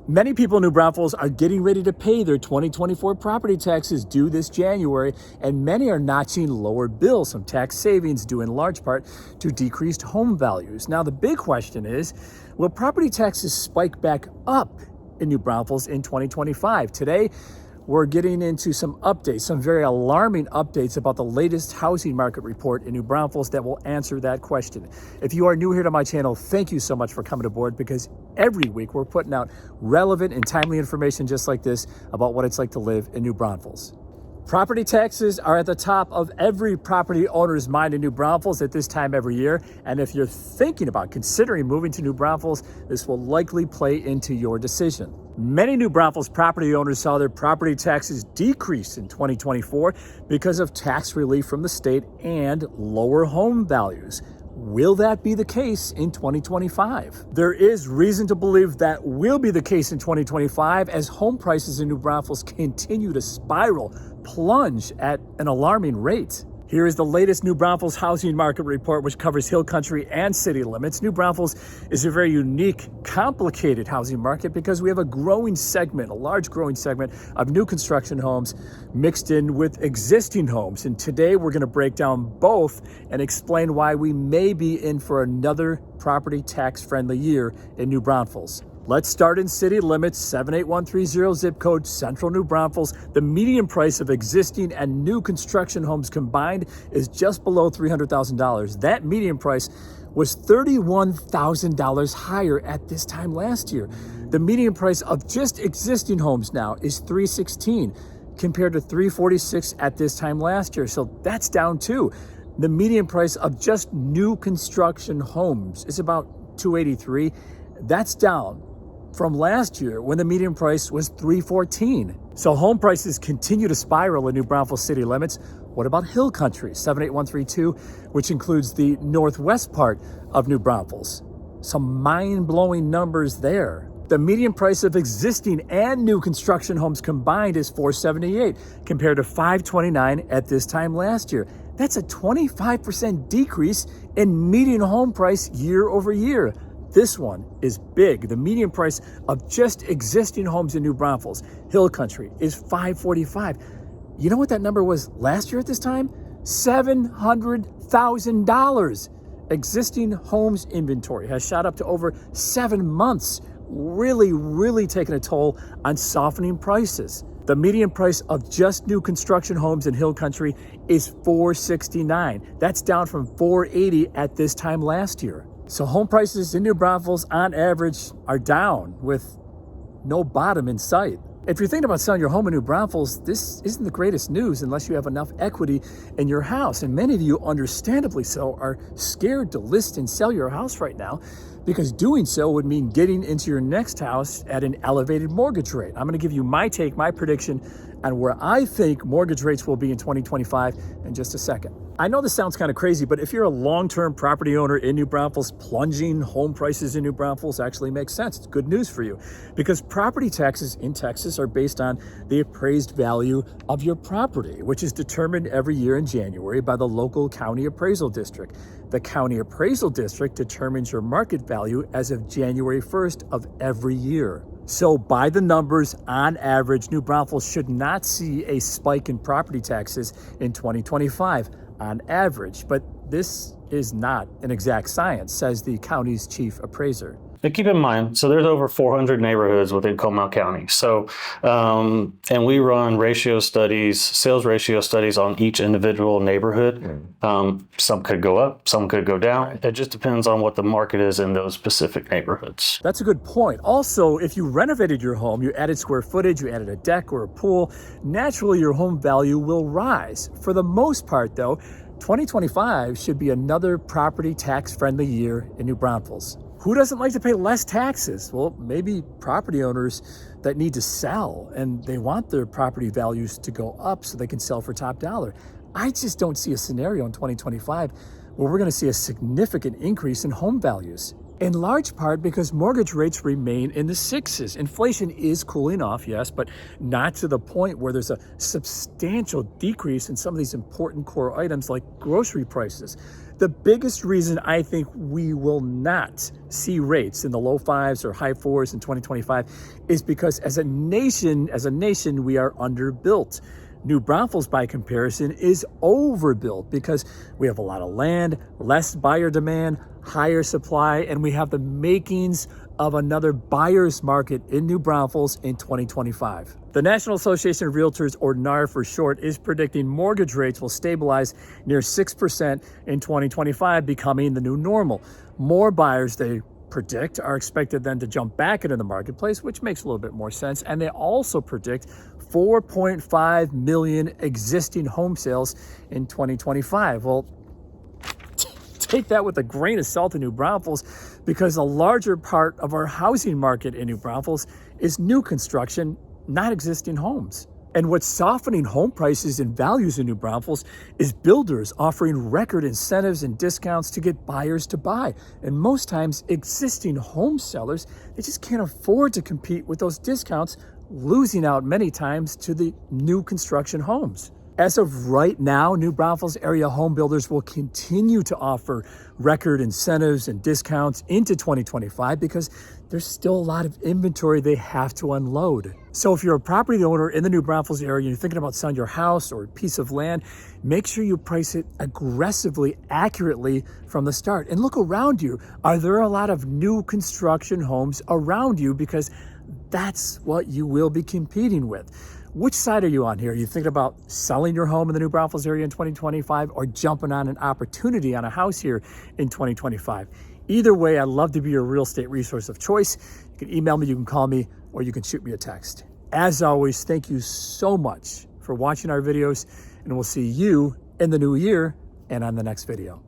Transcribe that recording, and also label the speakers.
Speaker 1: Many people in New Braunfels are getting ready to pay their 2024 property taxes due this January, and many are notching lower bills, some tax savings due in large part to decreased home values. Now, the big question is, will property taxes spike back up in New Braunfels in 2025? Today, we're getting into some updates, some very alarming updates about the latest housing market report in New Braunfels that will answer that question. If you are new here to my channel, thank you so much for coming aboard, because every week we're putting out relevant and timely information just like this about what it's like to live in New Braunfels. Property taxes are at the top of every property owner's mind in New Braunfels at this time every year. And if you're thinking about considering moving to New Braunfels, this will likely play into your decision. Many New Braunfels property owners saw their property taxes decrease in 2024 because of tax relief from the state and lower home values. Will that be the case in 2025? There is reason to believe that will be the case in 2025 as home prices in New Braunfels continue to plunge at an alarming rate. Here is the latest New Braunfels housing market report, which covers Hill Country and city limits. New Braunfels is a very unique, complicated housing market because we have a large growing segment of new construction homes mixed in with existing homes. And today we're going to break down both and explain why we may be in for another property tax friendly year in New Braunfels. Let's start in city limits, 78130 zip code, central New Braunfels. The median price of existing and new construction homes combined is just below $300,000. That median price was $31,000 higher at this time last year. The median price of just existing homes now is $316,000 compared to $346,000 at this time last year. So that's down too. The median price of just new construction homes is about $283,000. That's down from last year when the median price was $314,000. So home prices continue to spiral in New Braunfels city limits. What about Hill Country, 78132, which includes the northwest part of New Braunfels? Some mind-blowing numbers there. The median price of existing and new construction homes combined is $478,000 compared to $529,000 at this time last year. That's a 25% decrease in median home price year over year. This one is big. The median price of just existing homes in New Braunfels, Hill Country, is $545,000. You know what that number was last year at this time? $700,000. Existing homes inventory has shot up to over 7 months, really taking a toll on softening prices. The median price of just new construction homes in Hill Country is $469,000. That's down from $480,000 at this time last year. So home prices in New Braunfels on average are down with no bottom in sight. If you're thinking about selling your home in New Braunfels, this isn't the greatest news unless you have enough equity in your house. And many of you, understandably so, are scared to list and sell your house right now because doing so would mean getting into your next house at an elevated mortgage rate. I'm going to give you my take, my prediction on where I think mortgage rates will be in 2025 in just a second. I know this sounds kind of crazy, but if you're a long-term property owner in New Braunfels, plunging home prices in New Braunfels actually makes sense. It's good news for you because property taxes in Texas are based on the appraised value of your property, which is determined every year in January by the local county appraisal district. The county appraisal district determines your market value as of January 1st of every year. So by the numbers, on average, New Braunfels should not see a spike in property taxes in 2025 on average, but this is not an exact science, says the county's chief appraiser.
Speaker 2: Now keep in mind, so there's over 400 neighborhoods within Comal County. So, and we run sales ratio studies on each individual neighborhood. Some could go up, some could go down. It just depends on what the market is in those specific neighborhoods.
Speaker 1: That's a good point. Also, if you renovated your home, you added square footage, you added a deck or a pool, naturally your home value will rise. For the most part though, 2025 should be another property tax friendly year in New Braunfels. Who doesn't like to pay less taxes? Well, maybe property owners that need to sell and they want their property values to go up so they can sell for top dollar. I just don't see a scenario in 2025 where we're going to see a significant increase in home values. in large part because mortgage rates remain in the sixes. Inflation is cooling off, yes, but not to the point where there's a substantial decrease in some of these important core items like grocery prices. The biggest reason I think we will not see rates in the low fives or high fours in 2025 is because as a nation, we are underbuilt. New Braunfels, by comparison, is overbuilt because we have a lot of land, less buyer demand, higher supply, and we have the makings of another buyer's market in New Braunfels in 2025. The National Association of Realtors, or NAR for short, is predicting mortgage rates will stabilize near 6% in 2025, becoming the new normal. More buyers, they predict, are expected then to jump back into the marketplace, which makes a little bit more sense. And they also predict 4.5 million existing home sales in 2025. Well, take that with a grain of salt in New Braunfels, because a larger part of our housing market in New Braunfels is new construction, not existing homes. And what's softening home prices and values in New Braunfels is builders offering record incentives and discounts to get buyers to buy. And most times, existing home sellers, they just can't afford to compete with those discounts, losing out many times to the new construction homes. As of right now, New Braunfels area home builders will continue to offer record incentives and discounts into 2025 because there's still a lot of inventory they have to unload. So if you're a property owner in the New Braunfels area and you're thinking about selling your house or a piece of land, make sure you price it aggressively, accurately from the start. And look around you. Are there a lot of new construction homes around you? Because that's what you will be competing with. Which side are you on here? Are you thinking about selling your home in the New Braunfels area in 2025 or jumping on an opportunity on a house here in 2025? Either way, I'd love to be your real estate resource of choice. You can email me, you can call me, or you can shoot me a text. As always, thank you so much for watching our videos, and we'll see you in the new year and on the next video.